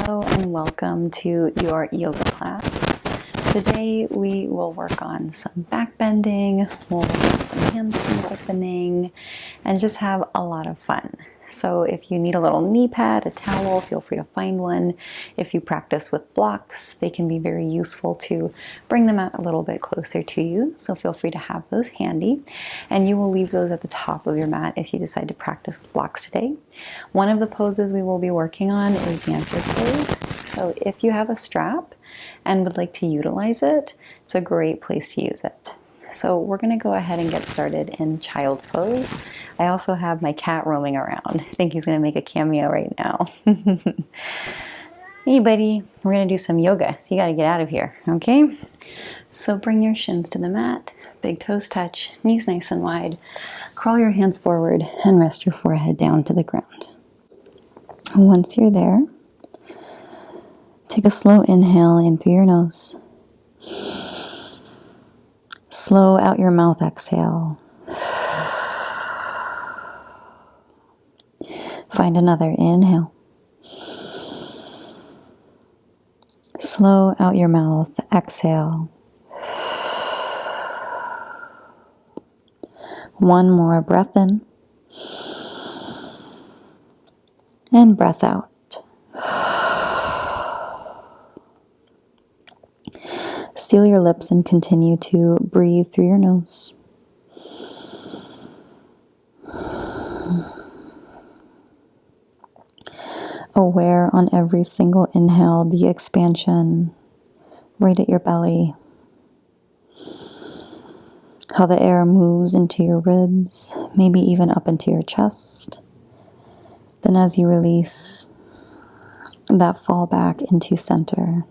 Hello and welcome to your yoga class. Today we will work on some back bending, we'll work on some hamstring opening, and just have a lot of fun. So if you need a little knee pad, a towel, feel free to find one. If you practice with blocks, they can be very useful to bring them out a little bit closer to you. So feel free to have those handy. And you will leave those at the top of your mat if you decide to practice with blocks today. One of the poses we will be working on is dancer pose. So if you have a strap and would like to utilize it, it's a great place to use it. So we're going to go ahead and get started in child's pose. I also have my cat roaming around. I think he's going to make a cameo right now. Hey buddy, we're going to do some yoga, so you got to get out of here, okay? So bring your shins to the mat, big toes touch, knees nice and wide. Crawl your hands forward and rest your forehead down to the ground. Once you're there, take a slow inhale in through your nose. Slow out your mouth exhale. Find another inhale. Slow out your mouth, exhale. One more breath in. And breath out. Seal your lips and continue to breathe through your nose. Aware on every single inhale, the expansion right at your belly. How the air moves into your ribs, maybe even up into your chest. Then as you release, that fall back into center.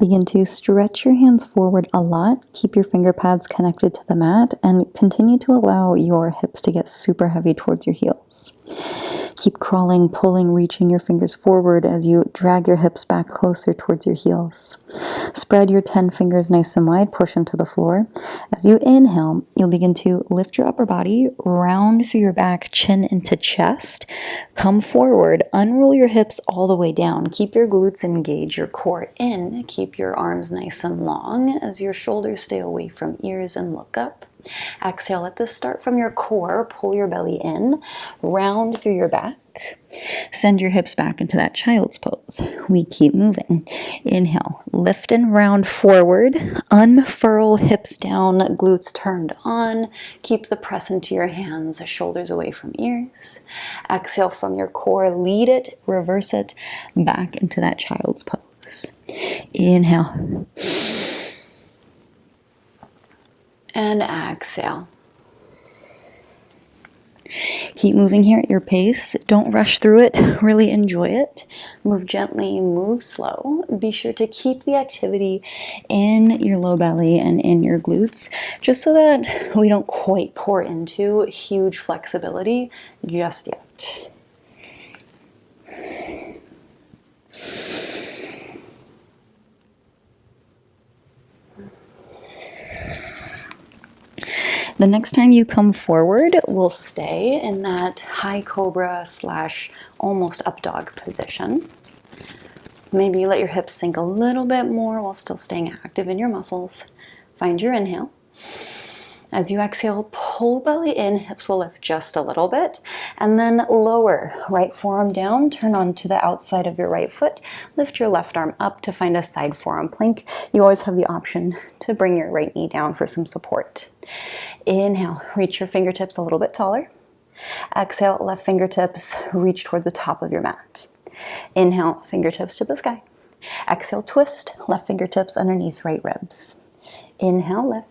Begin to stretch your hands forward a lot. Keep your finger pads connected to the mat and continue to allow your hips to get super heavy towards your heels. Keep crawling, pulling, reaching your fingers forward as you drag your hips back closer towards your heels. Spread your 10 fingers nice and wide, push into the floor. As you inhale, you'll begin to lift your upper body, round through your back, chin into chest. Come forward, unroll your hips all the way down. Keep your glutes engaged, your core in. Keep your arms nice and long as your shoulders stay away from ears and look up. Exhale, let this start from your core. Pull your belly in, round through your back. Send your hips back into that child's pose. We keep moving. Inhale, lift and round forward. Unfurl, hips down, glutes turned on. Keep the press into your hands, shoulders away from ears. Exhale from your core, lead it, reverse it, back into that child's pose. Inhale. And exhale. Keep moving here at your pace. Don't rush through it. Really enjoy it. Move gently, move slow. Be sure to keep the activity in your low belly and in your glutes, just so that we don't quite pour into huge flexibility just yet. The next time you come forward, we'll stay in that high cobra / almost up dog position. Maybe let your hips sink a little bit more while still staying active in your muscles. Find your inhale. As you exhale, pull belly in, hips will lift just a little bit, and then lower. Right forearm down, turn onto the outside of your right foot. Lift your left arm up to find a side forearm plank. You always have the option to bring your right knee down for some support. Inhale, reach your fingertips a little bit taller. Exhale, left fingertips reach towards the top of your mat. Inhale, fingertips to the sky. Exhale, twist, left fingertips underneath right ribs. Inhale, lift.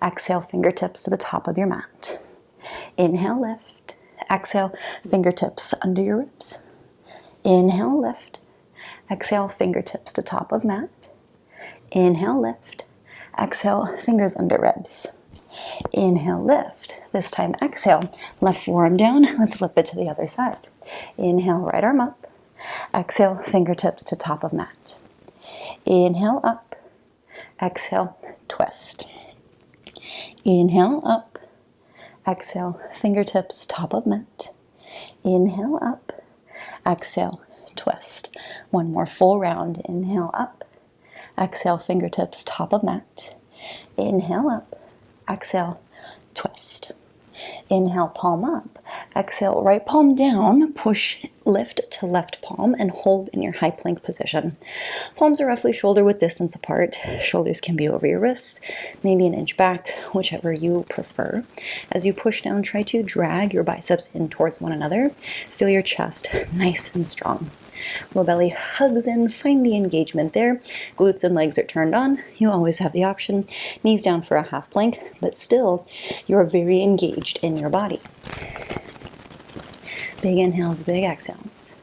Exhale, fingertips to the top of your mat. Inhale, lift. Exhale, fingertips under your ribs. Inhale, lift. Exhale, fingertips to top of mat. Inhale, lift. Exhale, fingers under ribs. Inhale, lift. This time, exhale. Left forearm down. Let's flip it to the other side. Inhale, right arm up. Exhale, fingertips to top of mat. Inhale, up. Exhale, twist. Inhale, up. Exhale, fingertips, top of mat. Inhale, up. Exhale, twist. One more full round. Inhale, up. Exhale, fingertips, top of mat. Inhale, up. Exhale, twist. Inhale, palm up. Exhale, right palm down. Push, lift to left palm and hold in your high plank position. Palms are roughly shoulder width distance apart. Shoulders can be over your wrists, maybe an inch back, whichever you prefer. As you push down, try to drag your biceps in towards one another. Feel your chest nice and strong. Low belly hugs in, find the engagement there. Glutes and legs are turned on. You always have the option. Knees down for a half plank, but still, you're very engaged in your body. Big inhales, big exhales.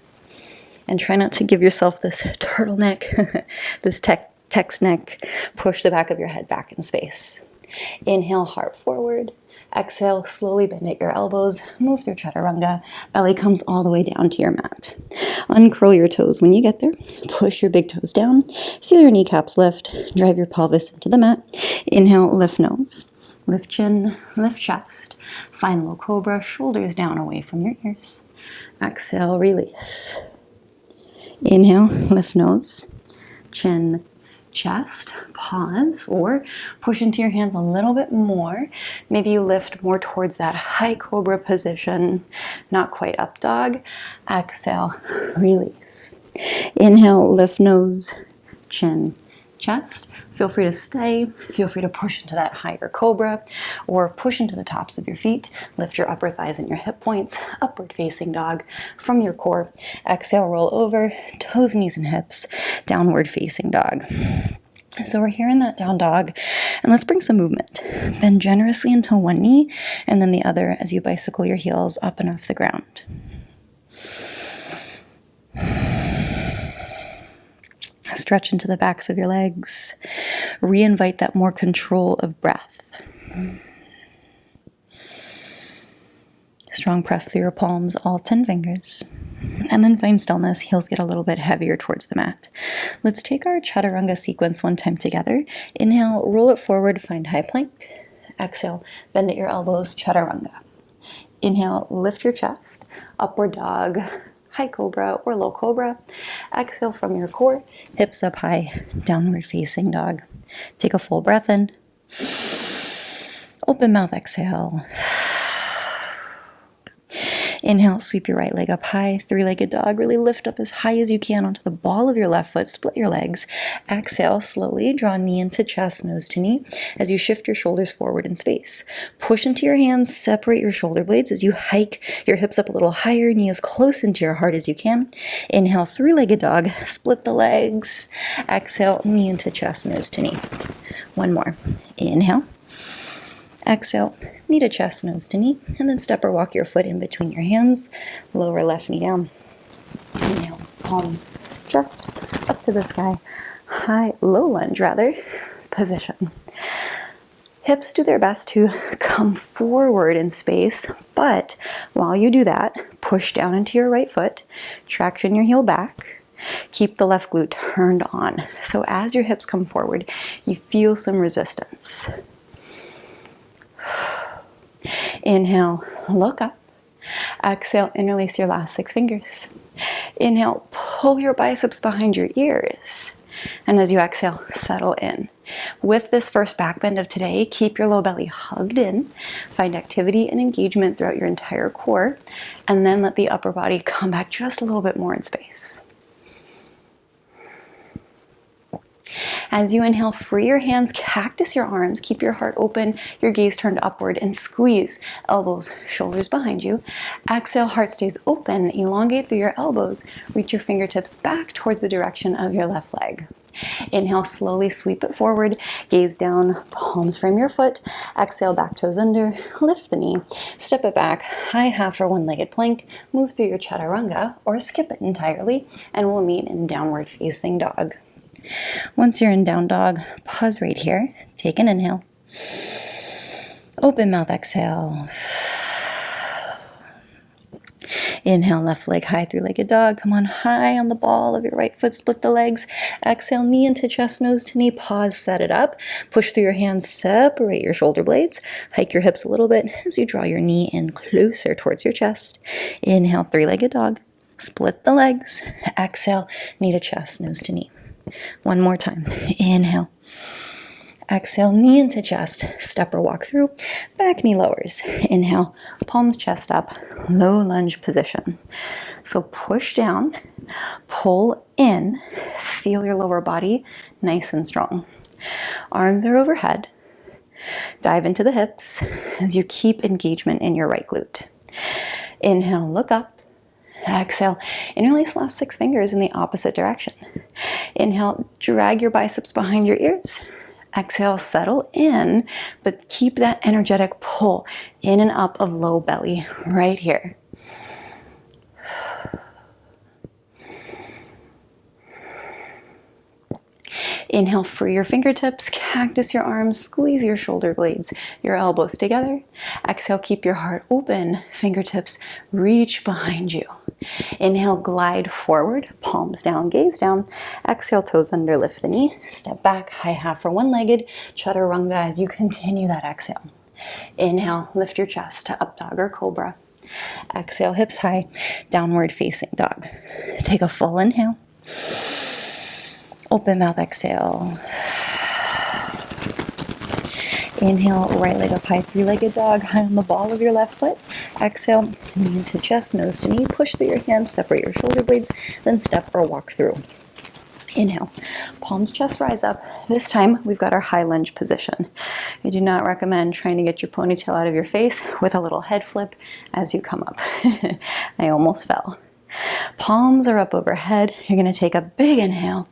And try not to give yourself this turtleneck, this text neck. Push the back of your head back in space. Inhale, heart forward. Exhale, slowly bend at your elbows, move through chaturanga, belly comes all the way down to your mat. Uncurl your toes when you get there, push your big toes down, feel your kneecaps lift, drive your pelvis into the mat. Inhale, lift nose, lift chin, lift chest, find low cobra, shoulders down away from your ears. Exhale, release. Inhale, lift nose, chin, chest, pause, or push into your hands a little bit more. Maybe you lift more towards that high cobra position, not quite up dog. Exhale, release. Inhale, lift nose, chin, chest. Feel free to stay. Feel free to push into that higher cobra or push into the tops of your feet. Lift your upper thighs and your hip points. Upward facing dog from your core. Exhale, roll over, toes, knees, and hips. Downward facing dog. So we're here in that down dog, and let's bring some movement. Bend generously into one knee and then the other as you bicycle your heels up and off the ground. Stretch into the backs of your legs. Reinvite that more control of breath. Strong press through your palms, all 10 fingers. And then find stillness. Heels get a little bit heavier towards the mat. Let's take our chaturanga sequence one time together. Inhale, roll it forward, find high plank. Exhale, bend at your elbows, chaturanga. Inhale, lift your chest, upward dog, high cobra or low cobra. Exhale from your core, hips up high, downward facing dog. Take a full breath in. Open mouth, exhale. Inhale, sweep your right leg up high, three-legged dog. Really lift up as high as you can onto the ball of your left foot. Split your legs. Exhale, slowly draw knee into chest, nose to knee as you shift your shoulders forward in space. Push into your hands, separate your shoulder blades as you hike your hips up a little higher, knee as close into your heart as you can. Inhale, three-legged dog. Split the legs. Exhale, knee into chest, nose to knee. One more. Inhale. Exhale, knee to chest, nose to knee, and then step or walk your foot in between your hands. Lower left knee down. Inhale, palms just up to the sky. Low lunge rather, position. Hips do their best to come forward in space, but while you do that, push down into your right foot, traction your heel back. Keep the left glute turned on. So as your hips come forward, you feel some resistance. Inhale, look up. Exhale, interlace your last 6 fingers. Inhale, pull your biceps behind your ears. And as you exhale, settle in. With this first back bend of today, keep your low belly hugged in. Find activity and engagement throughout your entire core. And then let the upper body come back just a little bit more in space. As you inhale, free your hands, cactus your arms, keep your heart open, your gaze turned upward, and squeeze elbows, shoulders behind you. Exhale, heart stays open, elongate through your elbows, reach your fingertips back towards the direction of your left leg. Inhale, slowly sweep it forward, gaze down, palms frame your foot. Exhale, back toes under, lift the knee, step it back, high half or one-legged plank, move through your chaturanga or skip it entirely, and we'll meet in downward facing dog. Once you're in down dog, pause right here. Take an inhale. Open mouth, exhale. Inhale, left leg high, three-legged dog. Come on, high on the ball of your right foot. Split the legs. Exhale, knee into chest, nose to knee. Pause, set it up. Push through your hands, separate your shoulder blades. Hike your hips a little bit as you draw your knee in closer towards your chest. Inhale, three-legged dog. Split the legs. Exhale, knee to chest, nose to knee. One more time. Inhale. Exhale, knee into chest, step or walk through, back knee lowers. Inhale, palms chest up, low lunge position. So push down, pull in, feel your lower body nice and strong. Arms are overhead. Dive into the hips as you keep engagement in your right glute. Inhale, look up. Exhale, interlace last 6 fingers in the opposite direction. Inhale, drag your biceps behind your ears. Exhale, settle in, but keep that energetic pull in and up of low belly right here. Inhale, free your fingertips, cactus your arms, squeeze your shoulder blades, your elbows together. Exhale, keep your heart open, fingertips reach behind you. Inhale, glide forward, palms down, gaze down. Exhale, toes under, lift the knee, step back, high half or one-legged, chaturanga as you continue that exhale. Inhale, lift your chest to up dog or cobra. Exhale, hips high, downward facing dog. Take a full inhale. Open mouth, exhale. Inhale, right leg up high, three-legged dog, high on the ball of your left foot. Exhale, knee to chest, nose to knee. Push through your hands, separate your shoulder blades, then step or walk through. Inhale, palms, chest rise up. This time, we've got our high lunge position. I do not recommend trying to get your ponytail out of your face with a little head flip as you come up. I almost fell. Palms are up overhead. You're going to take a big inhale.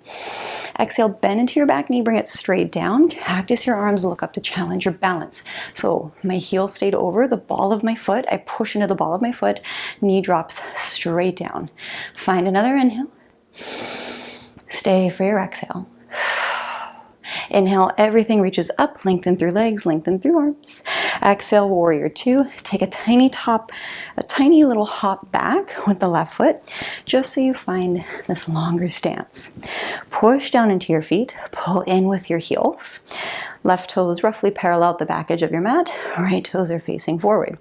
Exhale, bend into your back knee, bring it straight down. Cactus your arms, look up to challenge your balance. So my heel stayed over the ball of my foot. I push into the ball of my foot. Knee drops straight down. Find another inhale. Stay for your exhale. Inhale, everything reaches up, lengthen through legs, lengthen through arms. Exhale, warrior two. Take a tiny little hop back with the left foot, just so you find this longer stance. Push down into your feet, pull in with your heels. Left toes roughly parallel the back edge of your mat, right toes are facing forward.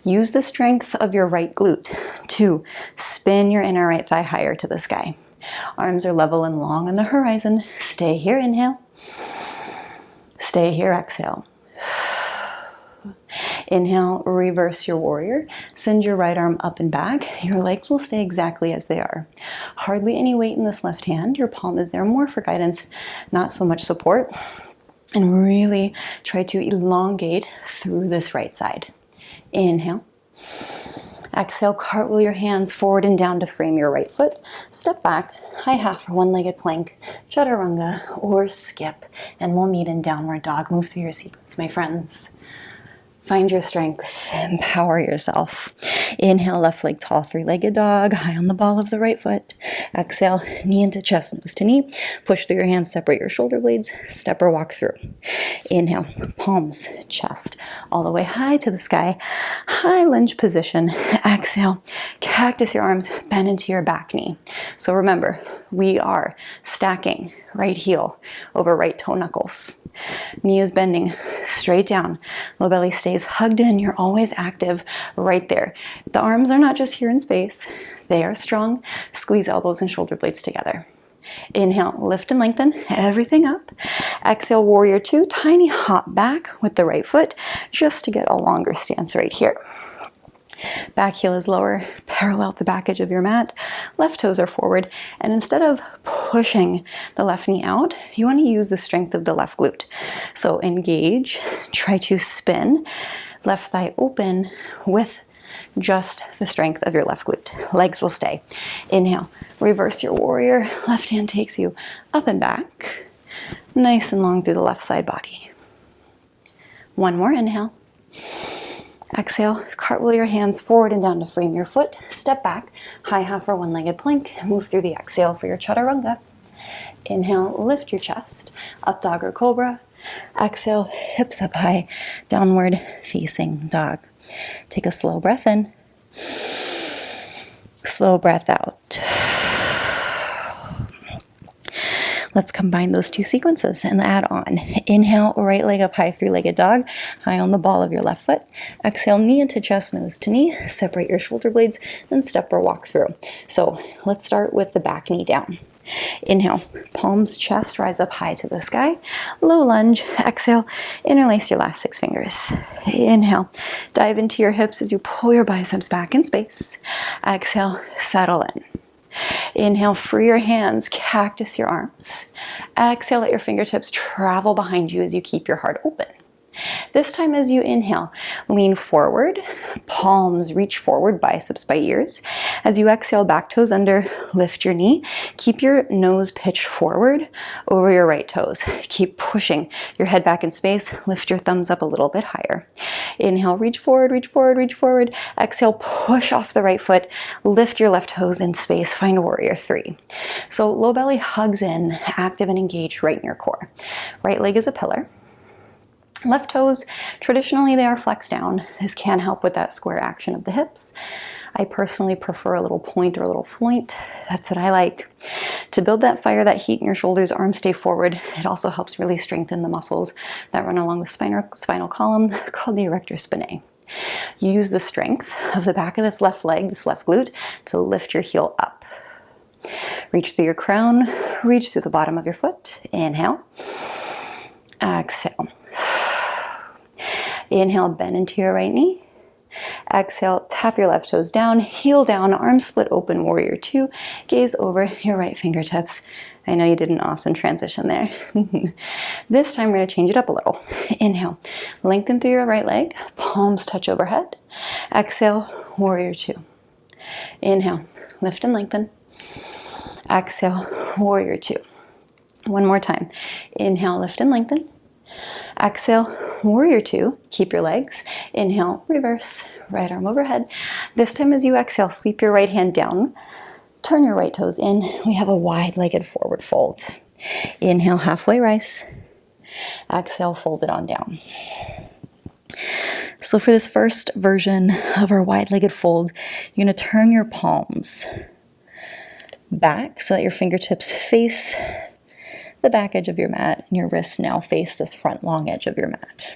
Use the strength of your right glute to spin your inner right thigh higher to the sky. Arms are level and long on the horizon. Stay here, inhale. Stay here, exhale. Inhale, reverse your warrior. Send your right arm up and back. Your legs will stay exactly as they are. Hardly any weight in this left hand. Your palm is there more for guidance, not so much support. And really try to elongate through this right side. Inhale. Exhale, cartwheel your hands forward and down to frame your right foot. Step back, high half or one-legged plank, chaturanga, or skip. And we'll meet in downward dog. Move through your sequence, my friends. Find your strength, empower yourself. Inhale, left leg tall, three-legged dog, high on the ball of the right foot. Exhale, knee into chest, nose to knee. Push through your hands, separate your shoulder blades, step or walk through. Inhale, palms, chest, all the way high to the sky. High lunge position. Exhale, cactus your arms, bend into your back knee. So remember, we are stacking right heel over right toe knuckles. Knee is bending straight down. Low belly stays hugged in. You're always active right there. The arms are not just here in space. They are strong. Squeeze elbows and shoulder blades together. Inhale, lift and lengthen everything up. Exhale, warrior two. Tiny hop back with the right foot just to get a longer stance right here. Back heel is lower, parallel the back edge of your mat. Left toes are forward. And instead of pushing the left knee out, you want to use the strength of the left glute. So engage, try to spin, left thigh open with just the strength of your left glute. Legs will stay. Inhale, reverse your warrior. Left hand takes you up and back. Nice and long through the left side body. One more inhale. Exhale, cartwheel your hands forward and down to frame your foot. Step back, high half or one-legged plank. Move through the exhale for your chaturanga. Inhale, lift your chest, up dog or cobra. Exhale, hips up high, downward facing dog. Take a slow breath in. Slow breath out. Let's combine those two sequences and add on. Inhale, right leg up high, three-legged dog, high on the ball of your left foot. Exhale, knee into chest, nose to knee. Separate your shoulder blades and step or walk through. So let's start with the back knee down. Inhale, palms, chest, rise up high to the sky. Low lunge. Exhale, interlace your last 6 fingers. Inhale, dive into your hips as you pull your biceps back in space. Exhale, settle in. Inhale, free your hands, cactus your arms. Exhale, let your fingertips travel behind you as you keep your heart open. This time as you inhale, lean forward, palms reach forward, biceps by ears. As you exhale, back toes under, lift your knee. Keep your nose pitched forward over your right toes. Keep pushing your head back in space. Lift your thumbs up a little bit higher. Inhale, reach forward, reach forward, reach forward. Exhale, push off the right foot. Lift your left toes in space. Find warrior 3. So low belly hugs in, active and engaged right in your core. Right leg is a pillar. Left toes, traditionally they are flexed down. This can help with that square action of the hips. I personally prefer a little point or a little floint. That's what I like. To build that fire, that heat in your shoulders, arms stay forward. It also helps really strengthen the muscles that run along the spinal column called the erector spinae. You use the strength of the back of this left leg, this left glute, to lift your heel up. Reach through your crown, reach through the bottom of your foot. Inhale. Exhale. Inhale, bend into your right knee. Exhale, tap your left toes down, heel down, arms split open, warrior 2. Gaze over your right fingertips. I know you did an awesome transition there. This time we're going to change it up a little. Inhale, lengthen through your right leg, palms touch overhead. Exhale, warrior 2. Inhale, lift and lengthen. Exhale, warrior 2. One more time. Inhale, lift and lengthen. Exhale, warrior 2. Keep your legs. Inhale, reverse, right arm overhead. This time as you exhale, sweep your right hand down. Turn your right toes in. We have a wide-legged forward fold. Inhale, halfway rise. Exhale, fold it on down. So for this first version of our wide-legged fold, you're going to turn your palms back so that your fingertips face the back edge of your mat, and your wrists now face this front long edge of your mat.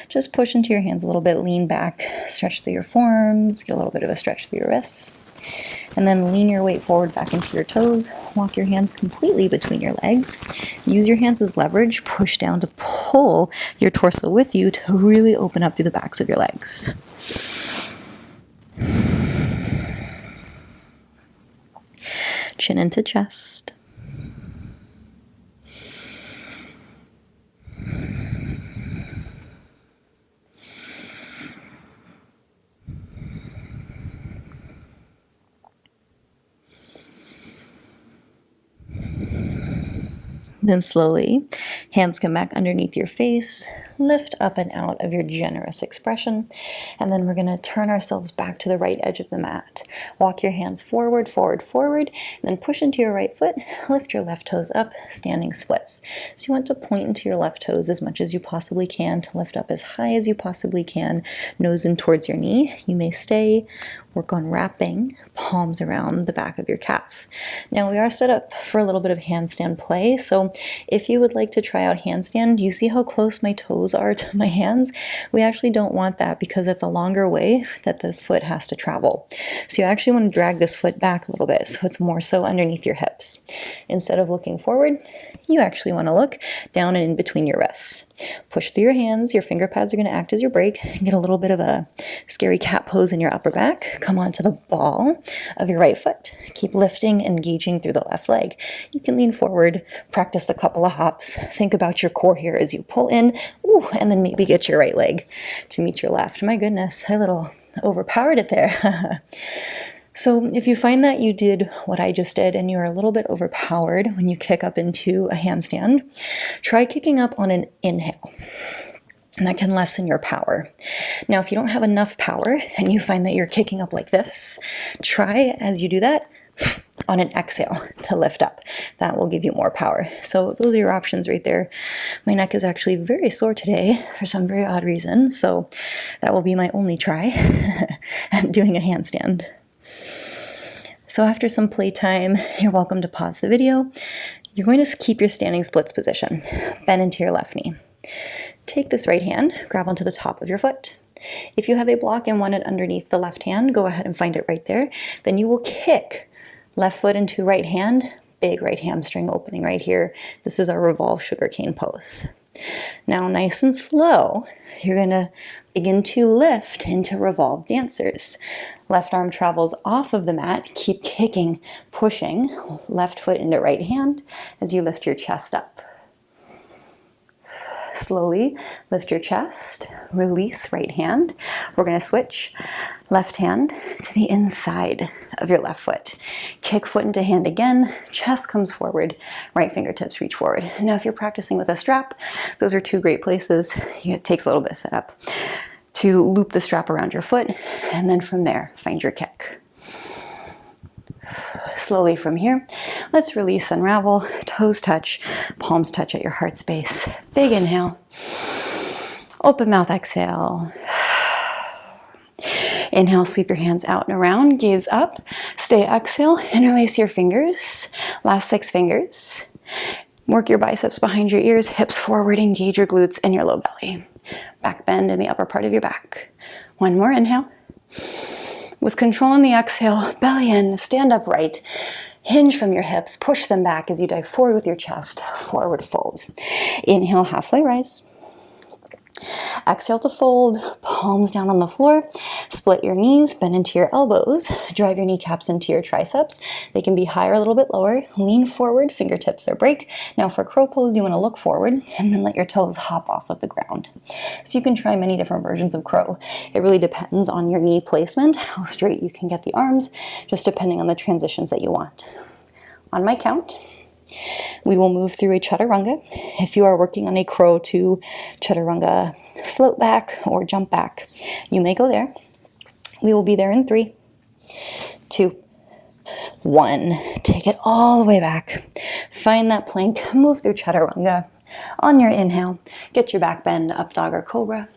Just push into your hands a little bit, lean back, stretch through your forearms, get a little bit of a stretch through your wrists, and then lean your weight forward back into your toes. Walk your hands completely between your legs. Use your hands as leverage, push down to pull your torso with you to really open up through the backs of your legs. Chin into chest. Then slowly, hands come back underneath your face, lift up and out of your generous expression, and then we're going to turn ourselves back to the right edge of the mat. Walk your hands forward, forward, forward, and then push into your right foot, lift your left toes up, standing splits. So you want to point into your left toes as much as you possibly can to lift up as high as you possibly can, nose in towards your knee. You may stay, work on wrapping palms around the back of your calf. Now we are set up for a little bit of handstand play, so if you would like to try out handstand, you see how close my toes are to my hands? We actually don't want that because it's a longer way that this foot has to travel. So you actually want to drag this foot back a little bit so it's more so underneath your hips. Instead of looking forward, you actually want to look down and in between your wrists. Push through your hands. Your finger pads are going to act as your brake. Get a little bit of a scary cat pose in your upper back. Come onto the ball of your right foot. Keep lifting, engaging through the left leg. You can lean forward, practice a couple of hops. Think about your core here as you pull in, and then maybe get your right leg to meet your left. My goodness, I a little overpowered it there. So if you find that you did what I just did and you're a little bit overpowered when you kick up into a handstand, try kicking up on an inhale. And that can lessen your power. Now, if you don't have enough power and you find that you're kicking up like this, try as you do that, on an exhale to lift up. That will give you more power. So those are your options right there. My neck is actually very sore today for some very odd reason, so that will be my only try at doing a handstand. So after some playtime, you're welcome to pause the video. You're going to keep your standing splits position. Bend into your left knee. Take this right hand, grab onto the top of your foot. If you have a block and want it underneath the left hand, go ahead and find it right there. Then you will kick left foot into right hand, big right hamstring opening right here. This is our revolved sugarcane pose. Now, nice and slow, you're going to begin to lift into revolved dancers. Left arm travels off of the mat. Keep kicking, pushing left foot into right hand as you lift your chest up. Slowly lift your chest, release right hand. We're going to switch left hand to the inside of your left foot. Kick foot into hand again, chest comes forward, right fingertips reach forward. Now if you're practicing with a strap, those are two great places. It takes a little bit of setup to loop the strap around your foot, and then from there, find your kick. Slowly from here, let's release, unravel, toes touch, palms touch at your heart space. Big inhale, open mouth exhale. Inhale, sweep your hands out and around, gaze up, stay exhale, interlace your fingers, last 6 fingers. Work your biceps behind your ears, hips forward, engage your glutes and your low belly. Back bend in the upper part of your back. One more inhale. With control on the exhale, belly in, stand upright, hinge from your hips, push them back as you dive forward with your chest, forward fold. Inhale, halfway rise. Exhale to fold, palms down on the floor, split your knees, bend into your elbows, drive your kneecaps into your triceps. They can be higher, a little bit lower. Lean forward, fingertips are break. Now for crow pose, you want to look forward and then let your toes hop off of the ground. So you can try many different versions of crow. It really depends on your knee placement, how straight you can get the arms, just depending on the transitions that you want. On my count, we will move through a chaturanga. If you are working on a crow to chaturanga float back or jump back, you may go there. We will be there in 3, 2, 1. Take it all the way back. Find that plank, move through chaturanga. On your inhale, get your back bend, up dog or cobra.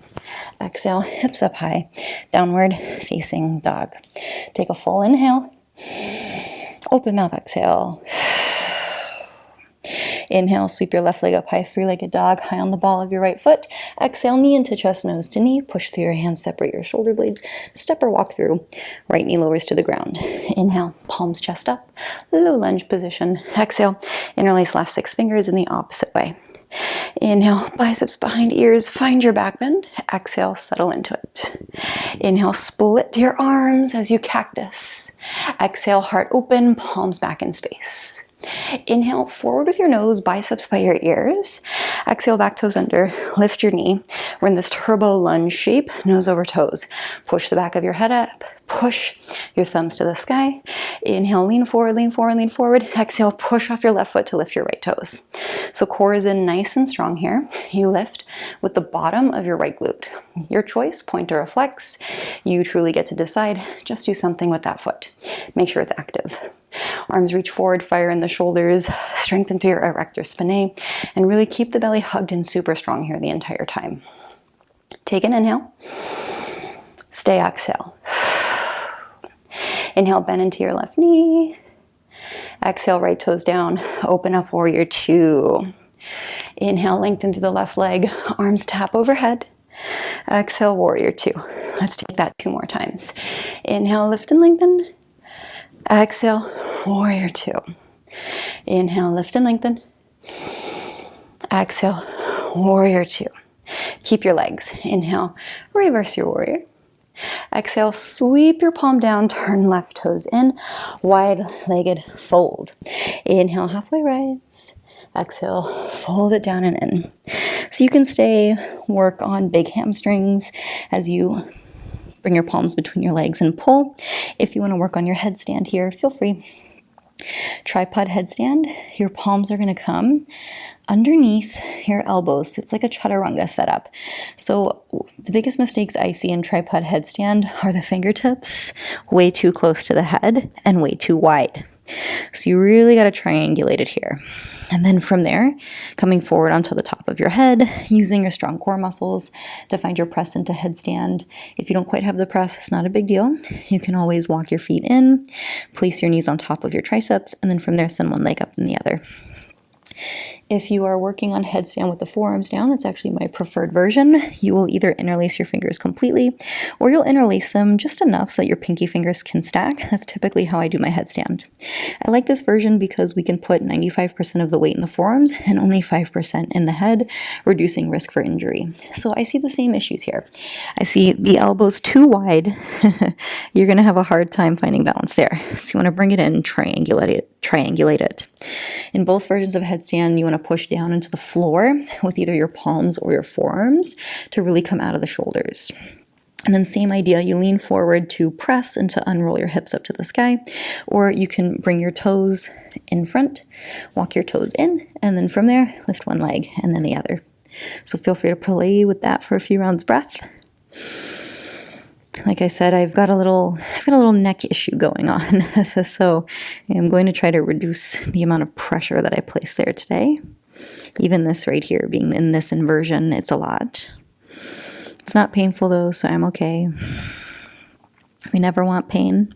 Exhale, hips up high, downward facing dog. Take a full inhale. Open mouth exhale. Inhale, sweep your left leg up high, 3-legged dog, high on the ball of your right foot. Exhale, knee into chest, nose to knee. Push through your hands, separate your shoulder blades. Step or walk through. Right knee lowers to the ground. Inhale, palms chest up, low lunge position. Exhale, interlace last 6 fingers in the opposite way. Inhale, biceps behind ears, find your back bend. Exhale, settle into it. Inhale, split your arms as you cactus. Exhale, heart open, palms back in space. Inhale, forward with your nose, biceps by your ears. Exhale, back toes under, lift your knee. We're in this turbo lunge shape, nose over toes. Push the back of your head up, push your thumbs to the sky. Inhale, lean forward, lean forward, lean forward. Exhale, push off your left foot to lift your right toes. So core is in nice and strong here. You lift with the bottom of your right glute. Your choice, pointer or flex. You truly get to decide. Just do something with that foot. Make sure it's active. Arms reach forward, fire in the shoulders, strengthen through your erector spinae, and really keep the belly hugged and super strong here the entire time. Take an inhale. Stay exhale. Inhale, bend into your left knee. Exhale, right toes down. Open up, warrior 2. Inhale, lengthen through the left leg. Arms tap overhead. Exhale, warrior 2. Let's take that 2 more times. Inhale, lift and lengthen. Exhale, warrior 2. Inhale, lift and lengthen. Exhale, warrior 2. Keep your legs. Inhale, reverse your warrior. Exhale, sweep your palm down, turn left toes in, wide-legged fold. Inhale, halfway rise. Exhale, fold it down and in. So you can work on big hamstrings as you bring your palms between your legs and pull. If you want to work on your headstand here, feel free. Tripod headstand, your palms are going to come underneath your elbows. It's like a chaturanga setup. So the biggest mistakes I see in tripod headstand are the fingertips way too close to the head and way too wide. So you really got to triangulate it here. And then from there, coming forward onto the top of your head, using your strong core muscles to find your press into headstand. If you don't quite have the press, it's not a big deal. You can always walk your feet in, place your knees on top of your triceps, and then from there, send one leg up and the other. If you are working on headstand with the forearms down, that's actually my preferred version. You will either interlace your fingers completely, or you'll interlace them just enough so that your pinky fingers can stack. That's typically how I do my headstand. I like this version because we can put 95% of the weight in the forearms and only 5% in the head, reducing risk for injury. So I see the same issues here. I see the elbows too wide. You're going to have a hard time finding balance there. So you want to bring it in, triangulate it. In both versions of headstand, you want to push down into the floor with either your palms or your forearms to really come out of the shoulders. And then same idea, you lean forward to press and to unroll your hips up to the sky, or you can bring your toes in front, walk your toes in, and then from there, lift one leg and then the other. So feel free to play with that for a few rounds breath. Like I said, I've got a little neck issue going on, so I'm going to try to reduce the amount of pressure that I place there today. Even this right here, being in this inversion, it's a lot. It's not painful though, so I'm okay. We never want pain.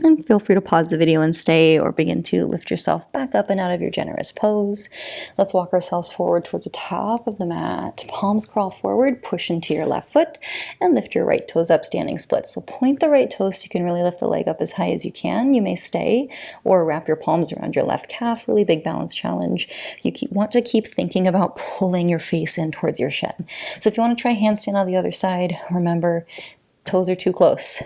And feel free to pause the video and stay, or begin to lift yourself back up and out of your generous pose. Let's walk ourselves forward towards the top of the mat. Palms crawl forward, push into your left foot, and lift your right toes up, standing split. So point the right toes so you can really lift the leg up as high as you can. You may stay or wrap your palms around your left calf. Really big balance challenge. You want to keep thinking about pulling your face in towards your shin. So if you want to try handstand on the other side, remember, toes are too close.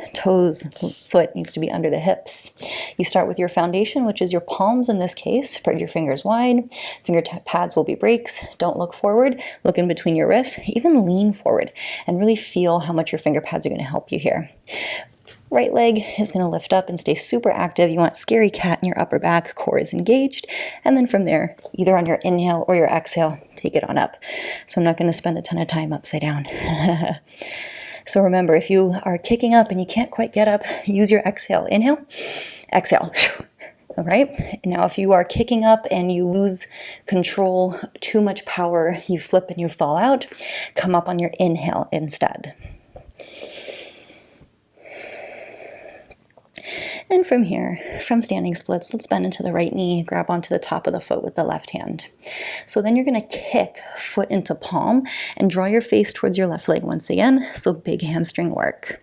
Foot needs to be under the hips. You start with your foundation, which is your palms in this case. Spread your fingers wide. Finger pads will be breaks. Don't look forward. Look in between your wrists. Even lean forward and really feel how much your finger pads are going to help you here. Right leg is going to lift up and stay super active. You want scary cat in your upper back. Core is engaged. And then from there, either on your inhale or your exhale, take it on up. So I'm not going to spend a ton of time upside down. So remember, if you are kicking up and you can't quite get up, use your exhale. Inhale, exhale. All right. Now, if you are kicking up and you lose control, too much power, you flip and you fall out, come up on your inhale instead. And from here, from standing splits, let's bend into the right knee, grab onto the top of the foot with the left hand. So then you're going to kick foot into palm and draw your face towards your left leg once again. So big hamstring work.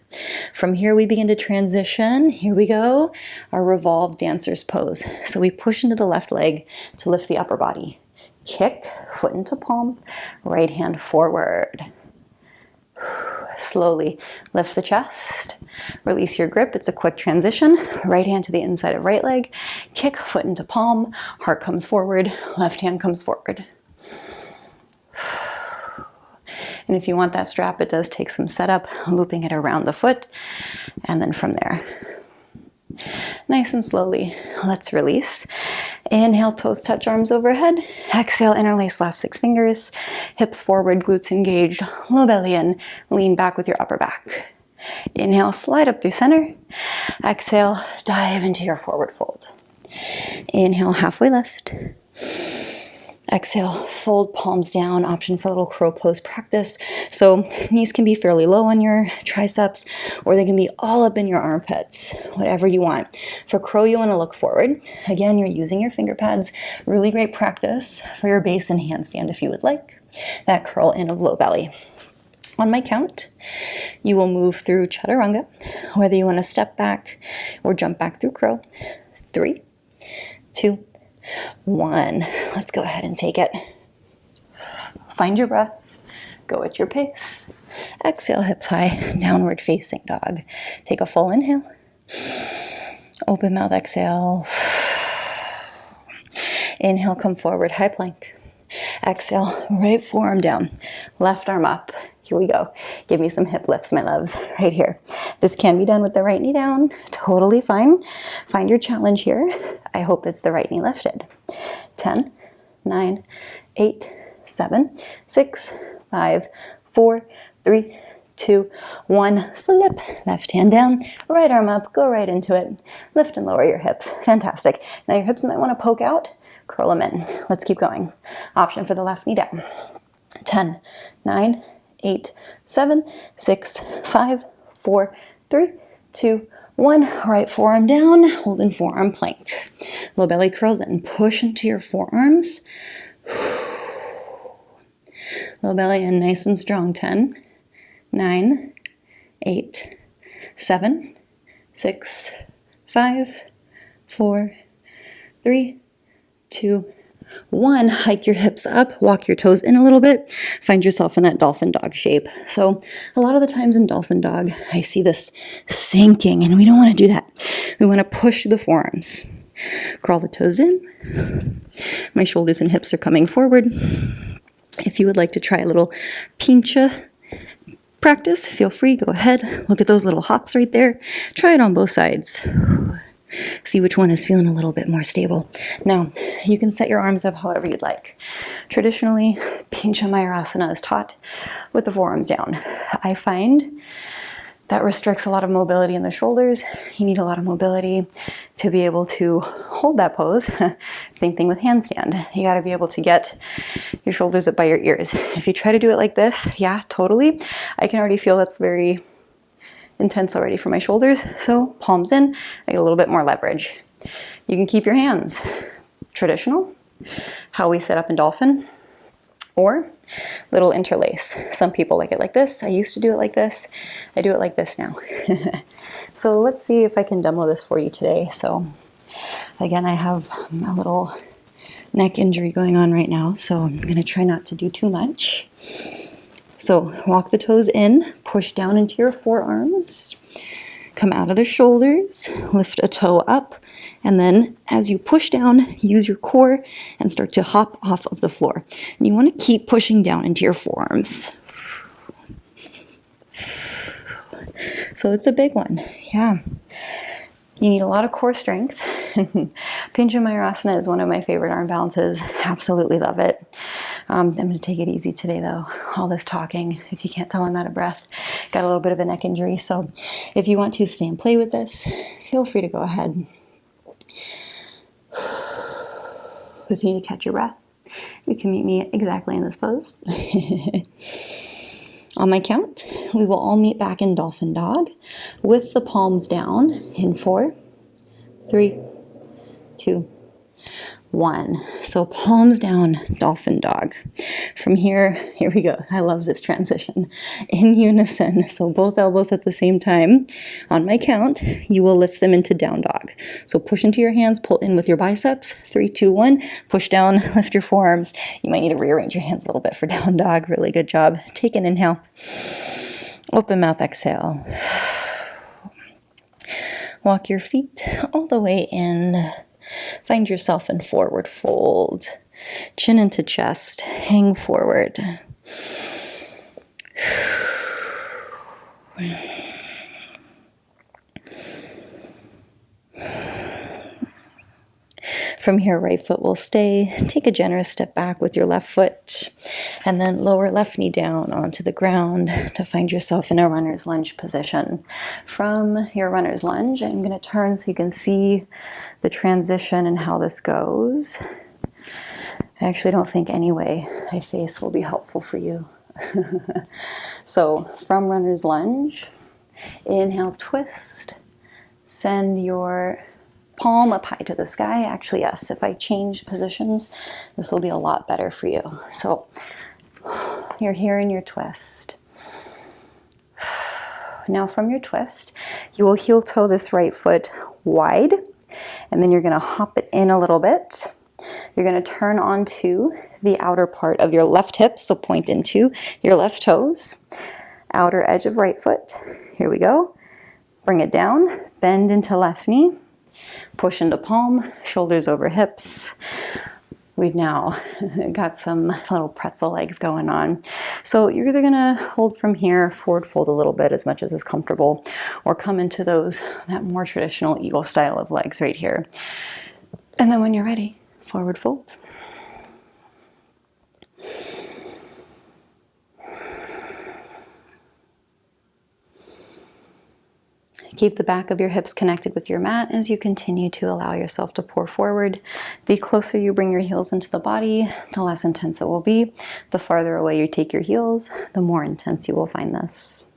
From here, we begin to transition. Here we go. Our revolved dancer's pose. So we push into the left leg to lift the upper body. Kick, foot into palm, right hand forward. Slowly lift the chest, release your grip. It's a quick transition. Right hand to the inside of right leg, kick, foot into palm, heart comes forward, left hand comes forward. And if you want that strap, it does take some setup, looping it around the foot, and then from there. Nice and slowly, let's release. Inhale, toes touch, arms overhead. Exhale, interlace last 6 fingers. Hips forward, glutes engaged, low belly in. Lean back with your upper back. Inhale, slide up through center. Exhale, dive into your forward fold. Inhale, halfway lift. Exhale, fold palms down, option for a little crow pose practice. So knees can be fairly low on your triceps, or they can be all up in your armpits, whatever you want. For crow, you want to look forward. Again, you're using your finger pads. Really great practice for your base and handstand if you would like. That curl in of low belly. On my count, you will move through chaturanga, whether you want to step back or jump back through crow. 3, 2, 1. Let's go ahead and take it. Find your breath. Go at your pace. Exhale, hips high, downward facing dog. Take a full inhale. Open mouth, exhale. Inhale, come forward, high plank. Exhale, right forearm down, left arm up. Here we go. Give me some hip lifts, my loves, right here. This can be done with the right knee down. Totally fine. Find your challenge here. I hope it's the right knee lifted. 10, 9, 8, 7, 6, 5, 4, 3, 2, 1, flip, left hand down, right arm up, go right into it. Lift and lower your hips. Fantastic. Now your hips might want to poke out, curl them in. Let's keep going. Option for the left knee down. 10, 9, 8, 7, 6, 5, 4, 3, 2, 1. Right forearm down, holding forearm plank. Low belly curls in. Push into your forearms. Low belly in nice and strong. 10, 9, 8, 7, 6, 5, 4, 3, 2, 1. Hike your hips up, walk your toes in a little bit, find yourself in that dolphin dog shape. So a lot of the times in dolphin dog, I see this sinking, and we don't want to do that. We want to push the forearms. Crawl the toes in. My shoulders and hips are coming forward. If you would like to try a little pincha practice, feel free, go ahead. Look at those little hops right there. Try it on both sides. See which one is feeling a little bit more stable. Now, you can set your arms up however you'd like. Traditionally, Pincha Mayurasana is taught with the forearms down. I find that restricts a lot of mobility in the shoulders. You need a lot of mobility to be able to hold that pose. Same thing with handstand. You got to be able to get your shoulders up by your ears. If you try to do it like this, yeah, totally. I can already feel that's very intense already for my shoulders. So palms in, I get a little bit more leverage. You can keep your hands traditional, how we set up in dolphin, or little interlace. Some people like it like this. I used to do it like this. I do it like this now. So let's see if I can demo this for you today. So again, I have a little neck injury going on right now, so I'm going to try not to do too much. So walk the toes in, push down into your forearms, come out of the shoulders, lift a toe up, and then as you push down, use your core and start to hop off of the floor. And you want to keep pushing down into your forearms. So it's a big one, yeah. You need a lot of core strength. Pincha Mayurasana is one of my favorite arm balances. Absolutely love it. I'm going to take it easy today though. All this talking, if you can't tell, I'm out of breath. Got a little bit of a neck injury, so if you want to stay and play with this, feel free to go ahead. If you need to catch your breath, you can meet me exactly in this pose. On my count, we will all meet back in dolphin dog with the palms down in 4, 3, 2, 1. So palms down, dolphin dog. From here we go. I love this transition. In unison, so both elbows at the same time. On my count, you will lift them into down dog. So push into your hands, pull in with your biceps. 3, 2, 1. Push down, lift your forearms. You might need to rearrange your hands a little bit for down dog. Really good job. Take an inhale. Open mouth, exhale. Walk your feet all the way in. Find yourself in forward fold. Chin into chest. Hang forward. From here, right foot will stay. Take a generous step back with your left foot, and then lower left knee down onto the ground to find yourself in a runner's lunge position. From your runner's lunge, I'm going to turn so you can see the transition and how this goes. I actually don't think any way I face will be helpful for you. So from runner's lunge, inhale, twist, send your palm up high to the sky. Actually, yes, if I change positions, this will be a lot better for you. So you're here in your twist. Now from your twist, you will heel toe this right foot wide, and then you're going to hop it in a little bit. You're going to turn onto the outer part of your left hip, so point into your left toes. Outer edge of right foot. Here we go. Bring it down, bend into left knee. Push into palm, shoulders over hips. We've now got some little pretzel legs going on. So you're either gonna hold from here, forward fold a little bit as much as is comfortable, or come into that more traditional eagle style of legs right here. And then when you're ready, forward fold. Keep the back of your hips connected with your mat as you continue to allow yourself to pour forward. The closer you bring your heels into the body, the less intense it will be. The farther away you take your heels, the more intense you will find this.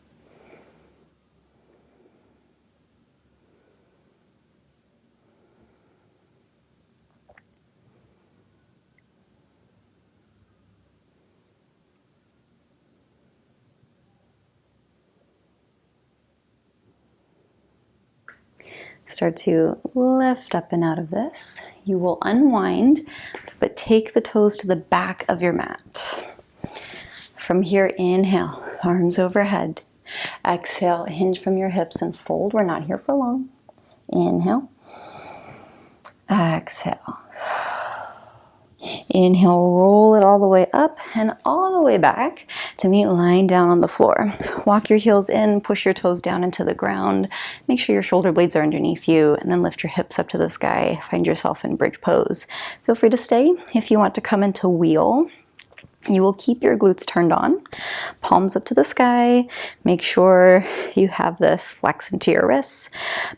Start to lift up and out of this. You will unwind, but take the toes to the back of your mat. From here, inhale, arms overhead. Exhale, hinge from your hips and fold. We're not here for long. Inhale. Exhale. Inhale, roll it all the way up and all the way back to meet lying down on the floor. Walk your heels in, push your toes down into the ground. Make sure your shoulder blades are underneath you, and then lift your hips up to the sky. Find yourself in bridge pose. Feel free to stay. If you want to come into wheel, you will keep your glutes turned on, palms up to the sky. Make sure you have this flex into your wrists.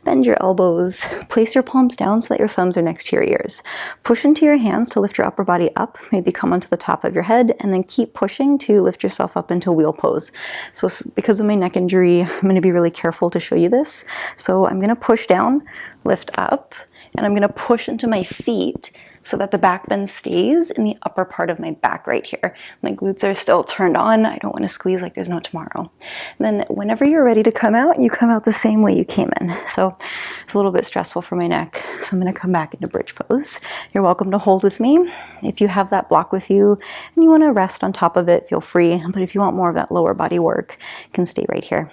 Bend your elbows. Place your palms down so that your thumbs are next to your ears. Push into your hands to lift your upper body up. Maybe come onto the top of your head, and then keep pushing to lift yourself up into wheel pose. So because of my neck injury, I'm going to be really careful to show you this. So I'm going to push down, lift up, and I'm going to push into my feet so that the back bend stays in the upper part of my back right here. My glutes are still turned on. I don't want to squeeze like there's no tomorrow. And then whenever you're ready to come out, you come out the same way you came in. So it's a little bit stressful for my neck. So I'm going to come back into bridge pose. You're welcome to hold with me. If you have that block with you and you want to rest on top of it, feel free. But if you want more of that lower body work, you can stay right here.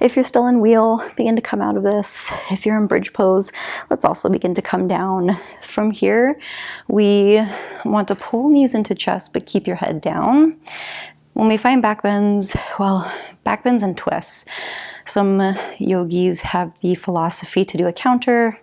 If you're still in wheel, begin to come out of this. If you're in bridge pose, let's also begin to come down. From here, we want to pull knees into chest, but keep your head down. When we find back bends, well, back bends and twists. Some yogis have the philosophy to do a counter.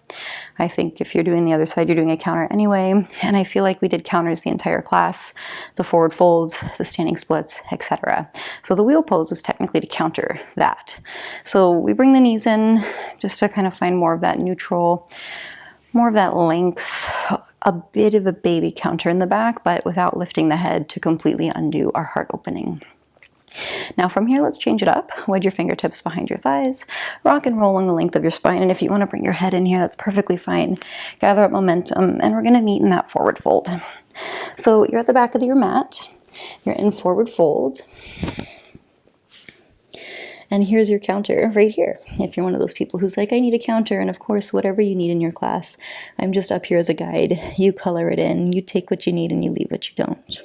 I think if you're doing the other side, you're doing a counter anyway. And I feel like we did counters the entire class, the forward folds, the standing splits, etc. So the wheel pose was technically to counter that. So we bring the knees in just to kind of find more of that neutral, more of that length, a bit of a baby counter in the back, but without lifting the head to completely undo our heart opening. Now from here, let's change it up. Wedge your fingertips behind your thighs. Rock and roll along the length of your spine. And if you want to bring your head in here, that's perfectly fine. Gather up momentum, and we're going to meet in that forward fold. So you're at the back of your mat. You're in forward fold. And here's your counter right here. If you're one of those people who's like, I need a counter, and of course, whatever you need in your class, I'm just up here as a guide. You color it in, you take what you need, and you leave what you don't.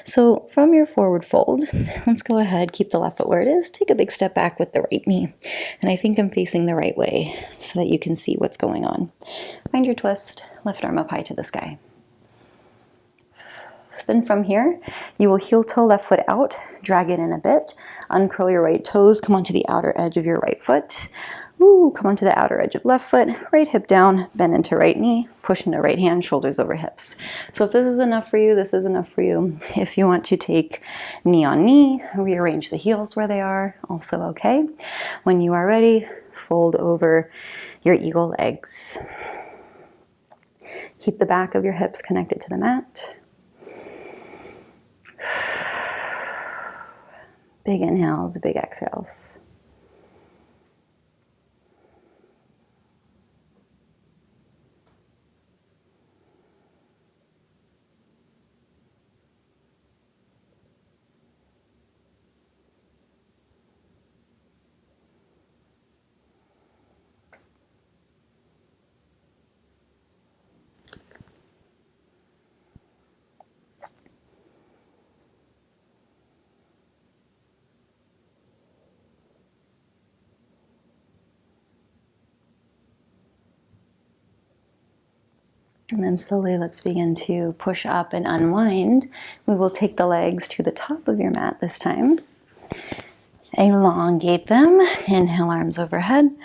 So from your forward fold, let's go ahead, keep the left foot where it is, take a big step back with the right knee. And I think I'm facing the right way so that you can see what's going on. Find your twist, left arm up high to the sky. Then from here, you will heel toe left foot out, drag it in a bit, uncurl your right toes, come onto the outer edge of your right foot. Ooh, come onto the outer edge of left foot, right hip down, bend into right knee, push into right hand, shoulders over hips. So if this is enough for you, this is enough for you. If you want to take knee on knee, rearrange the heels where they are, also okay. When you are ready, fold over your eagle legs. Keep the back of your hips connected to the mat. Big inhales, big exhales. And then slowly let's begin to push up and unwind. We will take the legs to the top of your mat this time. Elongate them. Inhale, arms overhead.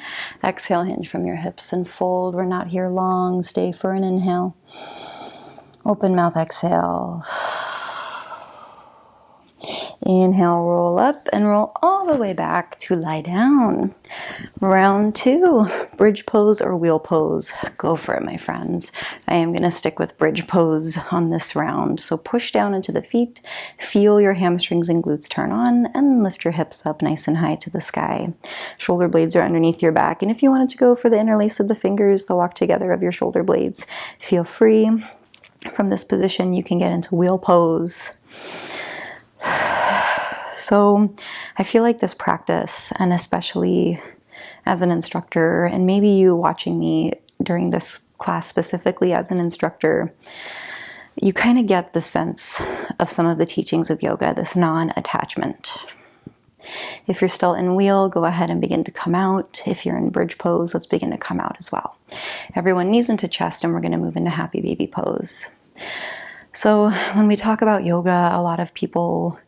Exhale, hinge from your hips and fold. We're not here long. Stay for an inhale. Open mouth, exhale. Inhale, roll up and roll all the way back to lie down. Round 2, bridge pose or wheel pose. Go for it, my friends. I am going to stick with bridge pose on this round. So push down into the feet, feel your hamstrings and glutes turn on, and lift your hips up nice and high to the sky. Shoulder blades are underneath your back, and if you wanted to go for the interlace of the fingers, the walk together of your shoulder blades, feel free. From this position, you can get into wheel pose. So I feel like this practice, and especially as an instructor, and maybe you watching me during this class specifically as an instructor, you kind of get the sense of some of the teachings of yoga, this non-attachment. If you're still in wheel, go ahead and begin to come out. If you're in bridge pose, let's begin to come out as well. Everyone knees into chest, and we're going to move into happy baby pose. So when we talk about yoga, a lot of people,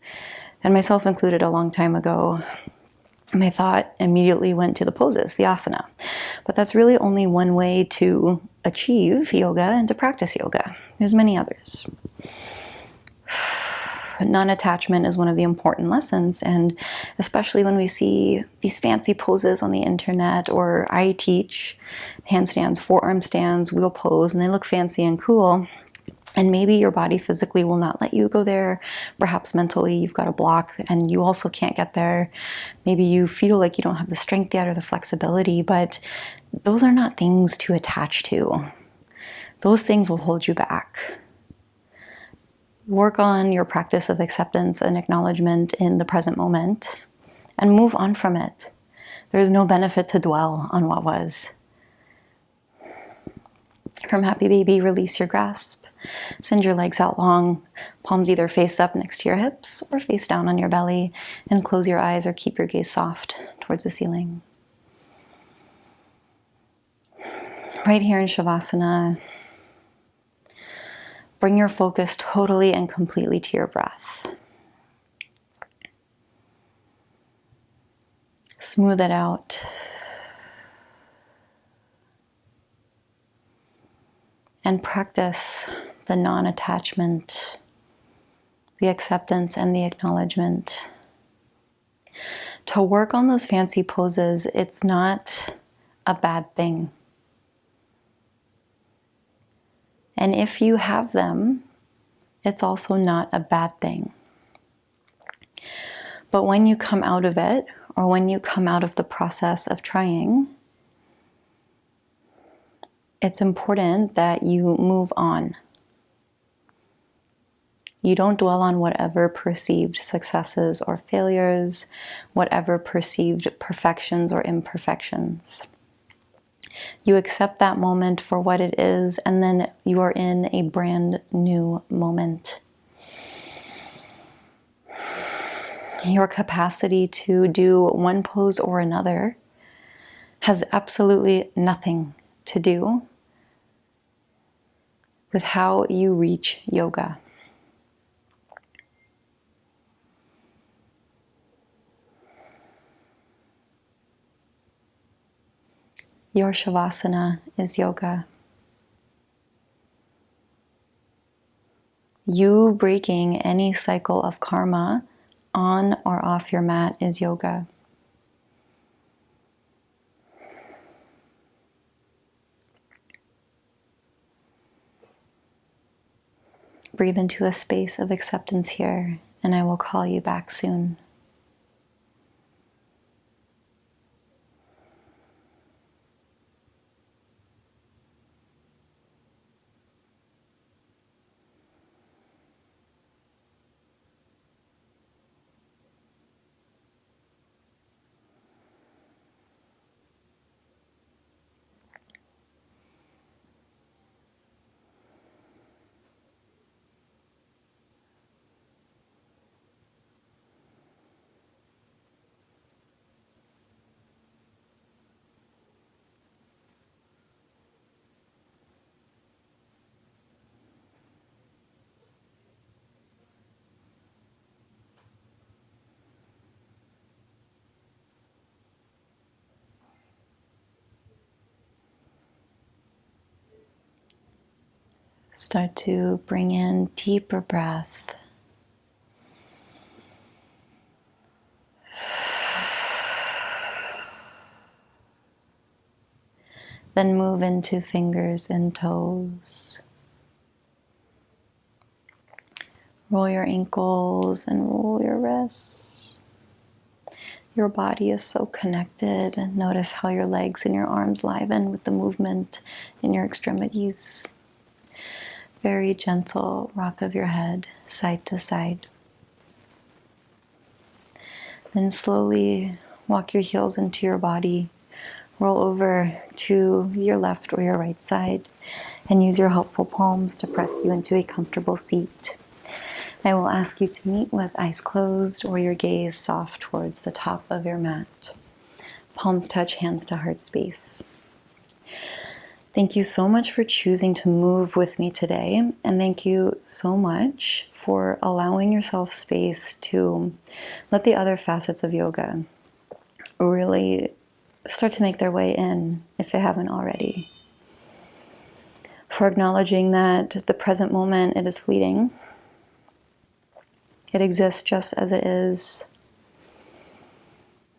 and myself included a long time ago, my thought immediately went to the poses, the asana. But that's really only one way to achieve yoga and to practice yoga. There's many others. Non-attachment is one of the important lessons, and especially when we see these fancy poses on the internet, or I teach handstands, forearm stands, wheel pose, and they look fancy and cool. And maybe your body physically will not let you go there. Perhaps mentally you've got a block and you also can't get there. Maybe you feel like you don't have the strength yet or the flexibility, but those are not things to attach to. Those things will hold you back. Work on your practice of acceptance and acknowledgement in the present moment and move on from it. There is no benefit to dwell on what was. From happy baby, release your grasp. Send your legs out long, palms either face up next to your hips or face down on your belly, and close your eyes or keep your gaze soft towards the ceiling. Right here in Shavasana, bring your focus totally and completely to your breath. Smooth it out. And practice the non-attachment, the acceptance and the acknowledgement. To work on those fancy poses, it's not a bad thing. And if you have them, it's also not a bad thing. But when you come out of it, or when you come out of the process of trying, it's important that you move on. You don't dwell on whatever perceived successes or failures, whatever perceived perfections or imperfections. You accept that moment for what it is, and then you are in a brand new moment. Your capacity to do one pose or another has absolutely nothing to do with how you reach yoga. Your Shavasana is yoga. You breaking any cycle of karma on or off your mat is yoga. Breathe into a space of acceptance here, and I will call you back soon. Start to bring in deeper breath. Then move into fingers and toes. Roll your ankles and roll your wrists. Your body is so connected, and notice how your legs and your arms liven with the movement in your extremities. Very gentle rock of your head, side to side. Then slowly walk your heels into your body. Roll over to your left or your right side and use your helpful palms to press you into a comfortable seat. I will ask you to meet with eyes closed or your gaze soft towards the top of your mat. Palms touch, hands to heart space. Thank you so much for choosing to move with me today, and thank you so much for allowing yourself space to let the other facets of yoga really start to make their way in if they haven't already. For acknowledging that the present moment, it is fleeting. It exists just as it is,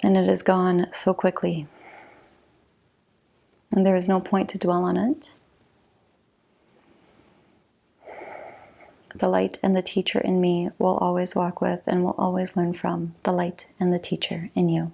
and it is gone so quickly. And there is no point to dwell on it. The light and the teacher in me will always walk with and will always learn from the light and the teacher in you.